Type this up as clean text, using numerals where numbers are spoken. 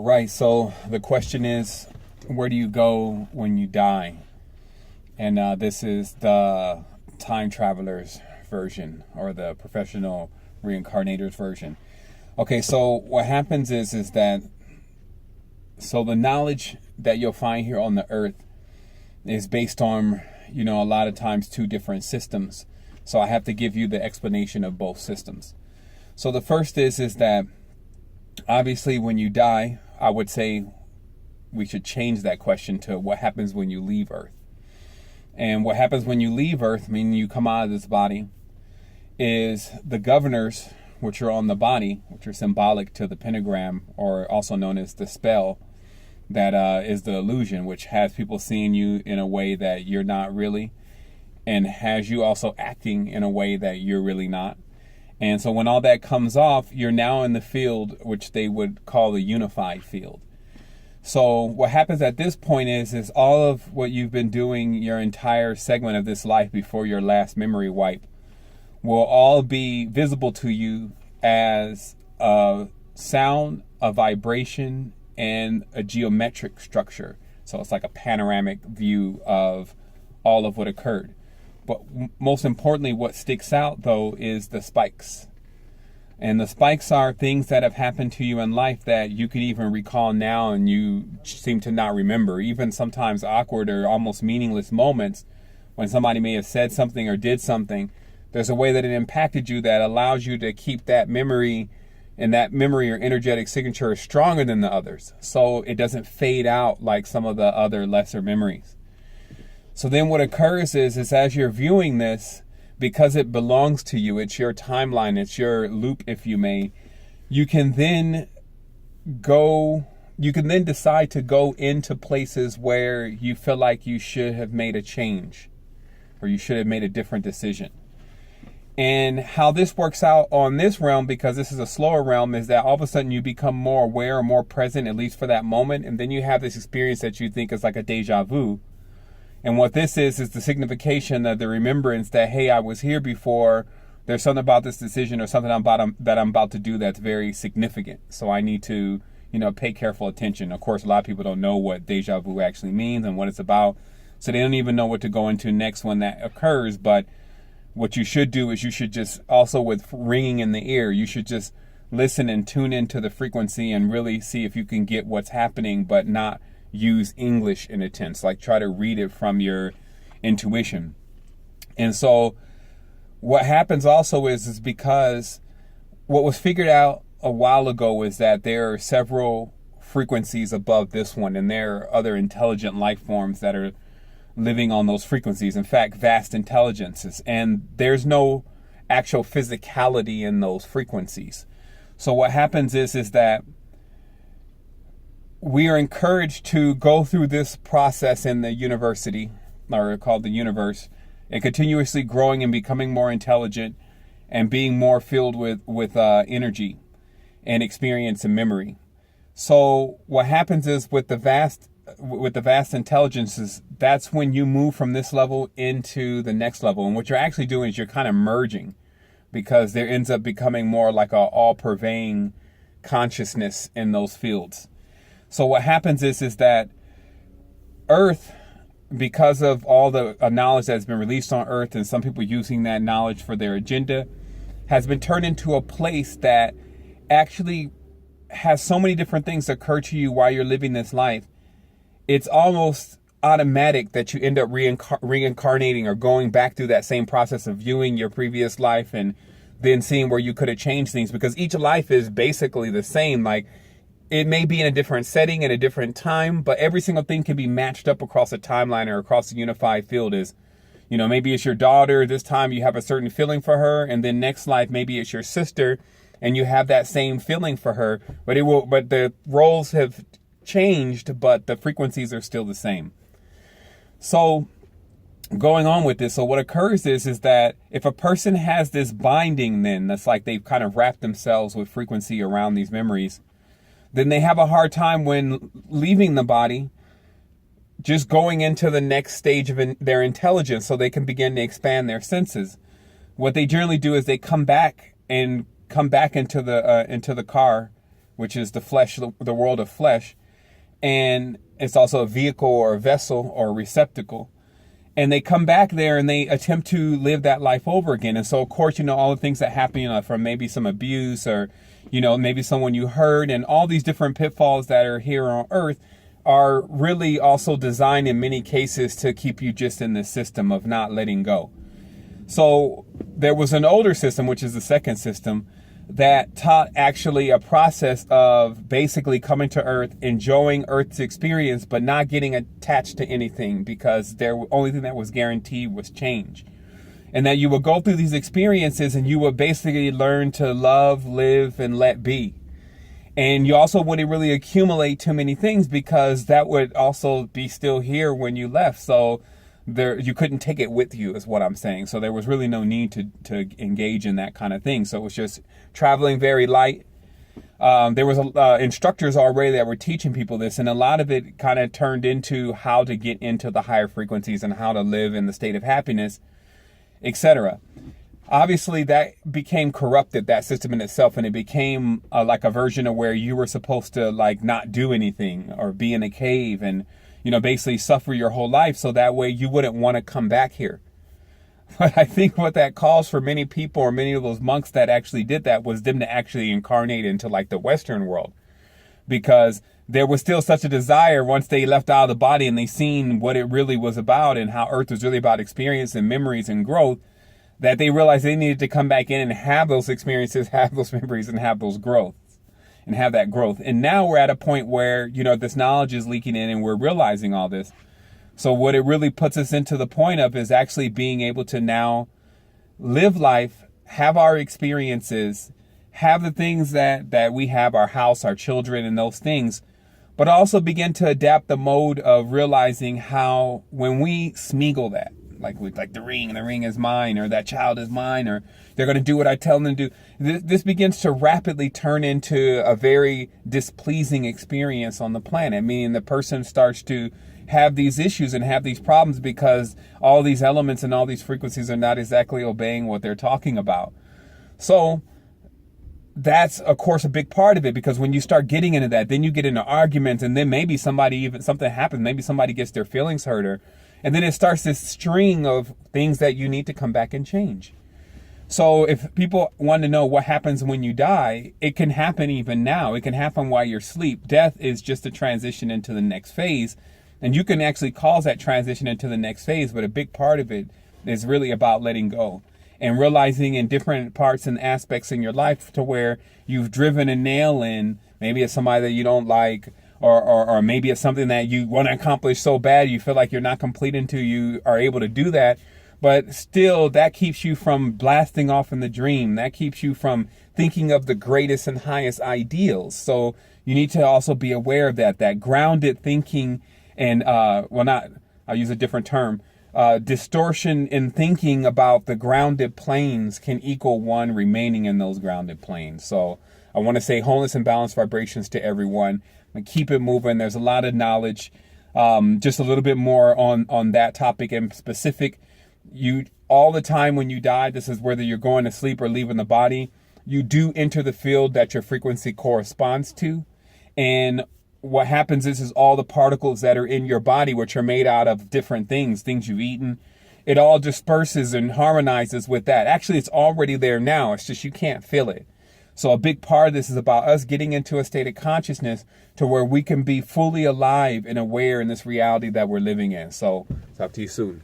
Right. So the question is, where do you go when you die? And this is the time traveler's version, or the professional reincarnator's version. Okay. So what happens is that, so the knowledge that you'll find here on the earth is based on, a lot of times two different systems. So I have to give you the explanation of both systems. So the first is that obviously when you die, I would say we should change that question to what happens when you leave Earth. And what happens when you leave Earth, meaning you come out of this body, is the governors, which are on the body, which are symbolic to the pentagram, or also known as the spell, that is the illusion, which has people seeing you in a way that you're not really, and has you also acting in a way that you're really not. And so when all that comes off, you're now in the field, which they would call the unified field. So what happens at this point is all of what you've been doing your entire segment of this life before your last memory wipe will all be visible to you as a sound, a vibration, and a geometric structure. So it's like a panoramic view of all of what occurred. But most importantly, what sticks out, though, is the spikes. And the spikes are things that have happened to you in life that you could even recall now and you seem to not remember. Even sometimes awkward or almost meaningless moments when somebody may have said something or did something. There's a way that it impacted you that allows you to keep that memory, and that memory or energetic signature is stronger than the others. So it doesn't fade out like some of the other lesser memories. So then what occurs is as you're viewing this, because it belongs to you, it's your timeline, it's your loop, if you may, you can then decide to go into places where you feel like you should have made a change, or you should have made a different decision. And how this works out on this realm, because this is a slower realm, is that all of a sudden you become more aware or more present, at least for that moment, and then you have this experience that you think is like a deja vu. And what this is the signification of the remembrance that, hey, I was here before. There's something about this decision or something that I'm about to do that's very significant. So I need to, pay careful attention. Of course, a lot of people don't know what deja vu actually means and what it's about. So they don't even know what to go into next when that occurs. But what you should do is you should just, also with ringing in the ear, you should just listen and tune into the frequency and really see if you can get what's happening, but not use English in a tense, like try to read it from your intuition. And so what happens also is because what was figured out a while ago is that there are several frequencies above this one, and there are other intelligent life forms that are living on those frequencies. In fact, vast intelligences, and there's no actual physicality in those frequencies. So what happens is that we are encouraged to go through this process in the university, or called the universe, and continuously growing and becoming more intelligent and being more filled with energy and experience and memory. So what happens is with the vast intelligences, that's when you move from this level into the next level. And what you're actually doing is you're kind of merging, because there ends up becoming more like a all-pervading consciousness in those fields. So what happens is that Earth, because of all the knowledge that's been released on Earth, and some people using that knowledge for their agenda, has been turned into a place that actually has so many different things occur to you while you're living this life. It's almost automatic that you end up reincarnating or going back through that same process of viewing your previous life and then seeing where you could have changed things, because each life is basically the same. Like, it may be in a different setting at a different time, but every single thing can be matched up across a timeline or across the unified field. Is, maybe it's your daughter. This time you have a certain feeling for her, and then next life maybe it's your sister, and you have that same feeling for her. But the roles have changed, but the frequencies are still the same. So going on with this, so what occurs is that if a person has this binding, then that's like they've kind of wrapped themselves with frequency around these memories, then they have a hard time when leaving the body, just going into the next stage of their intelligence so they can begin to expand their senses. What they generally do is they come back into the car which is the flesh, the world of flesh. And it's also a vehicle or a vessel or a receptacle. And they come back there and they attempt to live that life over again. And so, of course, all the things that happen from maybe some abuse or, maybe someone you hurt, and all these different pitfalls that are here on earth are really also designed in many cases to keep you just in this system of not letting go. So there was an older system, which is the second system, that taught actually a process of basically coming to Earth, enjoying Earth's experience, but not getting attached to anything, because the only thing that was guaranteed was change. And that you would go through these experiences and you would basically learn to love, live, and let be. And you also wouldn't really accumulate too many things, because that would also be still here when you left. So you couldn't take it with you, is what I'm saying. So there was really no need to engage in that kind of thing. So it was just traveling very light. There was instructors already that were teaching people this, and a lot of it kind of turned into how to get into the higher frequencies and how to live in the state of happiness, etc. Obviously, that became corrupted, that system in itself, and it became like a version of where you were supposed to not do anything or be in a cave and basically suffer your whole life, so that way you wouldn't want to come back here. But I think what that caused for many people, or many of those monks that actually did that, was them to actually incarnate into the Western world. Because there was still such a desire once they left out of the body and they seen what it really was about and how Earth was really about experience and memories and growth, that they realized they needed to come back in and have those experiences, have those memories, and have those growth. And have that growth. And now we're at a point where, this knowledge is leaking in and we're realizing all this. So what it really puts us into the point of is actually being able to now live life, have our experiences, have the things that we have, our house, our children, and those things, but also begin to adapt the mode of realizing how when we Smeagol that, like the ring is mine, or that child is mine, or they're going to do what I tell them to do. This begins to rapidly turn into a very displeasing experience on the planet, meaning the person starts to have these issues and have these problems because all these elements and all these frequencies are not exactly obeying what they're talking about. So that's, of course, a big part of it, because when you start getting into that, then you get into arguments, and then maybe something happens, maybe somebody gets their feelings hurt, and then it starts this string of things that you need to come back and change. So if people want to know what happens when you die, it can happen even now. It can happen while you're asleep. Death is just a transition into the next phase. And you can actually cause that transition into the next phase. But a big part of it is really about letting go and realizing in different parts and aspects in your life to where you've driven a nail in. Maybe it's somebody that you don't like, or maybe it's something that you want to accomplish so bad you feel like you're not complete until you are able to do that. But still, that keeps you from blasting off in the dream. That keeps you from thinking of the greatest and highest ideals. So you need to also be aware of that grounded thinking and, I'll use a different term. Distortion in thinking about the grounded planes can equal one remaining in those grounded planes. So I want to say wholeness and balanced vibrations to everyone. And keep it moving. There's a lot of knowledge. Just a little bit more on that topic in specific. You all the time when you die, this is whether you're going to sleep or leaving the body, you do enter the field that your frequency corresponds to. And what happens is all the particles that are in your body, which are made out of different things you've eaten, it all disperses and harmonizes with that. Actually, it's already there now. It's just you can't feel it. So a big part of this is about us getting into a state of consciousness to where we can be fully alive and aware in this reality that we're living in. So talk to you soon.